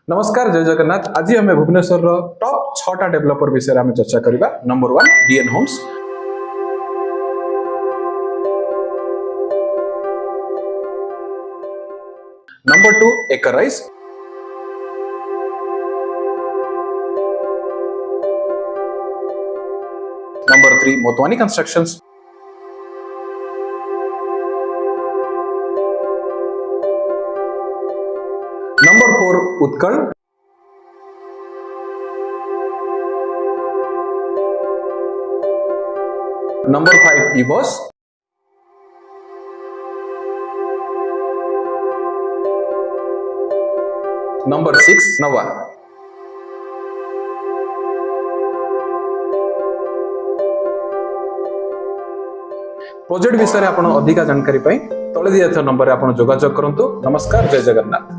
नमस्कार जय जगन्नाथ। आज आम भुवनेश्वर टॉप 6टा डेवलपर विषय में चर्चा करबा। नंबर 1 डीएन होम्स, नंबर 2 एकराइज, number 3 Motwani constructions, number 4 Utkal, number 5 इबोस, नंबर 6 नवा। प्रोजेक्ट विषय में अधिक जानकारी तले दिया नंबर में जोगाजोग करंतु। नमस्कार जय जगन्नाथ।